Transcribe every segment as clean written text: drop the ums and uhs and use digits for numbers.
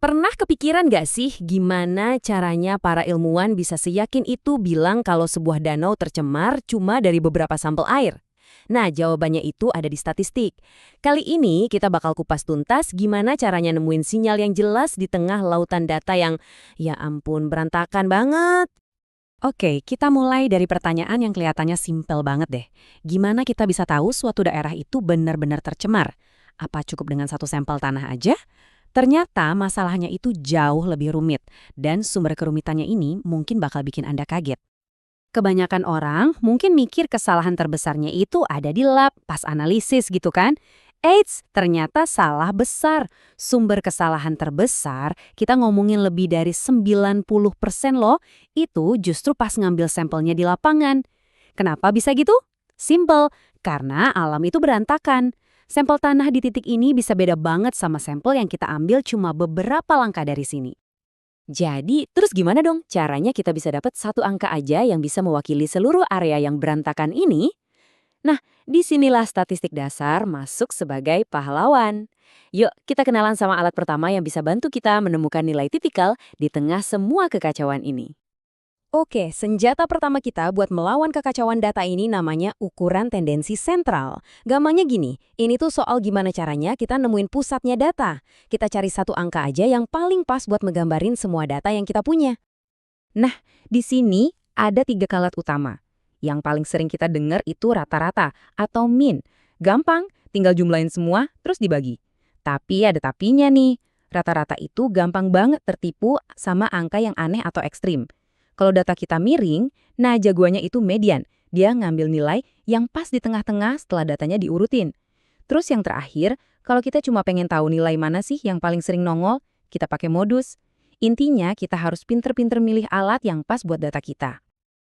Pernah kepikiran gak sih gimana caranya para ilmuwan bisa seyakin itu bilang kalau sebuah danau tercemar cuma dari beberapa sampel air? Nah, jawabannya itu ada di statistik. Kali ini kita bakal kupas tuntas gimana caranya nemuin sinyal yang jelas di tengah lautan data yang, ya ampun, berantakan banget. Oke, kita mulai dari pertanyaan yang kelihatannya simpel banget deh. Gimana kita bisa tahu suatu daerah itu benar-benar tercemar? Apa cukup dengan satu sampel tanah aja? Ternyata masalahnya itu jauh lebih rumit, dan sumber kerumitannya ini mungkin bakal bikin Anda kaget. Kebanyakan orang mungkin mikir kesalahan terbesarnya itu ada di lab pas analisis gitu kan? Eits, ternyata salah besar. Sumber kesalahan terbesar, kita ngomongin lebih dari 90% loh, itu justru pas ngambil sampelnya di lapangan. Kenapa bisa gitu? Simple, karena alam itu berantakan. Sampel tanah di titik ini bisa beda banget sama sampel yang kita ambil cuma beberapa langkah dari sini. Jadi, terus gimana dong caranya kita bisa dapat satu angka aja yang bisa mewakili seluruh area yang berantakan ini? Nah, disinilah statistik dasar masuk sebagai pahlawan. Yuk, kita kenalan sama alat pertama yang bisa bantu kita menemukan nilai tipikal di tengah semua kekacauan ini. Oke, senjata pertama kita buat melawan kekacauan data ini namanya ukuran tendensi sentral. Gampangnya gini, ini tuh soal gimana caranya kita nemuin pusatnya data. Kita cari satu angka aja yang paling pas buat ngegambarin semua data yang kita punya. Nah, di sini ada 3 kalat utama. Yang paling sering kita dengar itu rata-rata atau mean. Gampang, tinggal jumlahin semua, terus dibagi. Tapi ada tapinya nih, rata-rata itu gampang banget tertipu sama angka yang aneh atau ekstrim. Kalau data kita miring, nah jagoannya itu median. Dia ngambil nilai yang pas di tengah-tengah setelah datanya diurutin. Terus yang terakhir, kalau kita cuma pengen tahu nilai mana sih yang paling sering nongol, kita pakai modus. Intinya kita harus pinter-pinter milih alat yang pas buat data kita.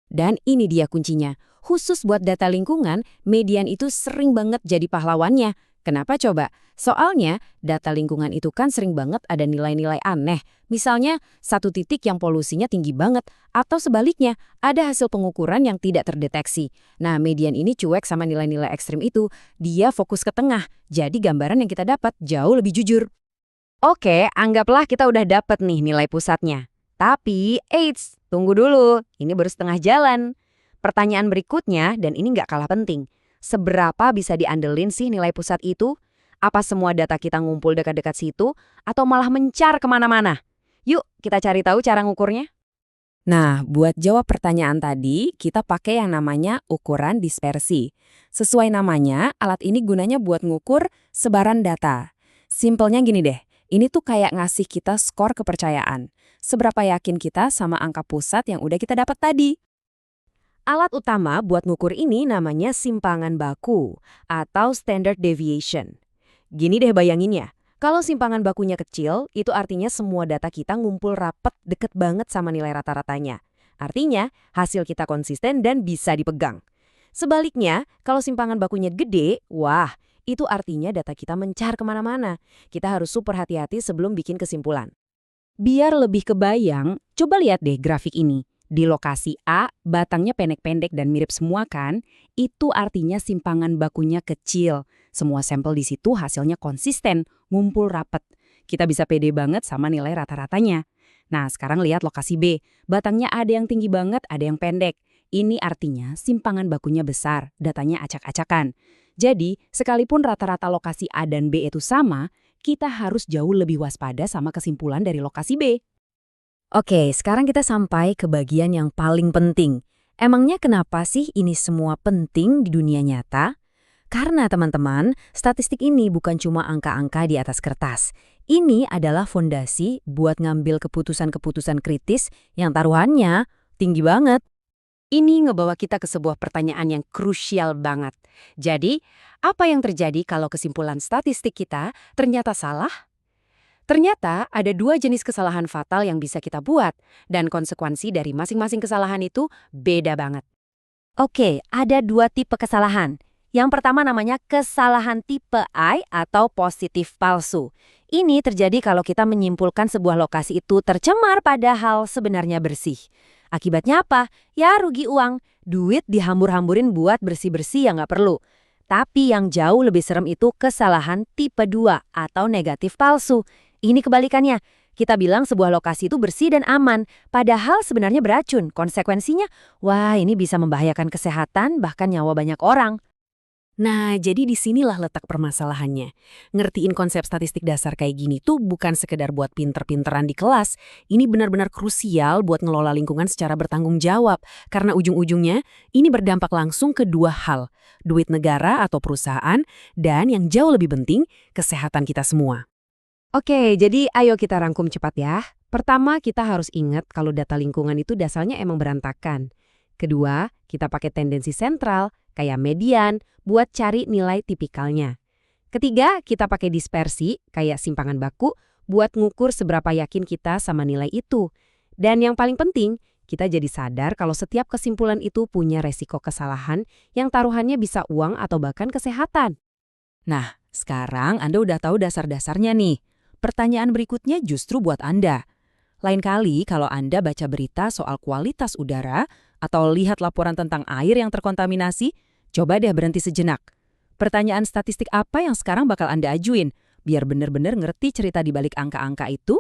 Dan ini dia kuncinya. Khusus buat data lingkungan, median itu sering banget jadi pahlawannya. Kenapa coba? Soalnya data lingkungan itu kan sering banget ada nilai-nilai aneh. Misalnya satu titik yang polusinya tinggi banget. Atau sebaliknya, ada hasil pengukuran yang tidak terdeteksi. Nah, median ini cuek sama nilai-nilai ekstrim itu. Dia fokus ke tengah. Jadi gambaran yang kita dapat jauh lebih jujur. Oke, anggaplah kita udah dapat nih nilai pusatnya. Tapi, eits, tunggu dulu. Ini baru setengah jalan. Pertanyaan berikutnya, dan ini nggak kalah penting. Seberapa bisa diandelin sih nilai pusat itu? Apa semua data kita ngumpul dekat-dekat situ? Atau malah mencar kemana-mana? Yuk, kita cari tahu cara ngukurnya. Nah, buat jawab pertanyaan tadi, kita pakai yang namanya ukuran dispersi. Sesuai namanya, alat ini gunanya buat ngukur sebaran data. Simpelnya gini deh, ini tuh kayak ngasih kita skor kepercayaan. Seberapa yakin kita sama angka pusat yang udah kita dapat tadi. Alat utama buat ngukur ini namanya simpangan baku atau standard deviation. Gini deh bayanginnya, kalau simpangan bakunya kecil, itu artinya semua data kita ngumpul rapet deket banget sama nilai rata-ratanya. Artinya, hasil kita konsisten dan bisa dipegang. Sebaliknya, kalau simpangan bakunya gede, wah, itu artinya data kita mencar kemana-mana. Kita harus super hati-hati sebelum bikin kesimpulan. Biar lebih kebayang, coba lihat deh grafik ini. Di lokasi A, batangnya pendek-pendek dan mirip semua kan? Itu artinya simpangan bakunya kecil. Semua sampel di situ hasilnya konsisten, ngumpul rapet. Kita bisa pede banget sama nilai rata-ratanya. Nah, sekarang lihat lokasi B. Batangnya ada yang tinggi banget, ada yang pendek. Ini artinya simpangan bakunya besar, datanya acak-acakan. Jadi, sekalipun rata-rata lokasi A dan B itu sama, kita harus jauh lebih waspada sama kesimpulan dari lokasi B. Oke, sekarang kita sampai ke bagian yang paling penting. Emangnya kenapa sih ini semua penting di dunia nyata? Karena teman-teman, statistik ini bukan cuma angka-angka di atas kertas. Ini adalah fondasi buat ngambil keputusan-keputusan kritis yang taruhannya tinggi banget. Ini ngebawa kita ke sebuah pertanyaan yang krusial banget. Jadi, apa yang terjadi kalau kesimpulan statistik kita ternyata salah? Ternyata ada 2 jenis kesalahan fatal yang bisa kita buat, dan konsekuensi dari masing-masing kesalahan itu beda banget. Oke, ada 2 tipe kesalahan. Yang pertama namanya kesalahan tipe I atau positif palsu. Ini terjadi kalau kita menyimpulkan sebuah lokasi itu tercemar padahal sebenarnya bersih. Akibatnya apa? Ya rugi uang, duit dihambur-hamburin buat bersih-bersih yang nggak perlu. Tapi yang jauh lebih serem itu kesalahan tipe 2 atau negatif palsu. Ini kebalikannya. Kita bilang sebuah lokasi itu bersih dan aman, padahal sebenarnya beracun. Konsekuensinya, wah ini bisa membahayakan kesehatan bahkan nyawa banyak orang. Nah, jadi disinilah letak permasalahannya. Ngertiin konsep statistik dasar kayak gini tuh bukan sekedar buat pinter-pinteran di kelas. Ini benar-benar krusial buat ngelola lingkungan secara bertanggung jawab. Karena ujung-ujungnya, ini berdampak langsung ke dua hal. Duit negara atau perusahaan, dan yang jauh lebih penting, kesehatan kita semua. Oke, jadi ayo kita rangkum cepat ya. Pertama, kita harus ingat kalau data lingkungan itu dasarnya emang berantakan. Kedua, kita pakai tendensi sentral, kayak median, buat cari nilai tipikalnya. Ketiga, kita pakai dispersi, kayak simpangan baku, buat ngukur seberapa yakin kita sama nilai itu. Dan yang paling penting, kita jadi sadar kalau setiap kesimpulan itu punya resiko kesalahan yang taruhannya bisa uang atau bahkan kesehatan. Nah, sekarang Anda udah tahu dasar-dasarnya nih. Pertanyaan berikutnya justru buat Anda. Lain kali kalau Anda baca berita soal kualitas udara atau lihat laporan tentang air yang terkontaminasi, coba deh berhenti sejenak. Pertanyaan statistik apa yang sekarang bakal Anda ajuin, biar benar-benar ngerti cerita di balik angka-angka itu?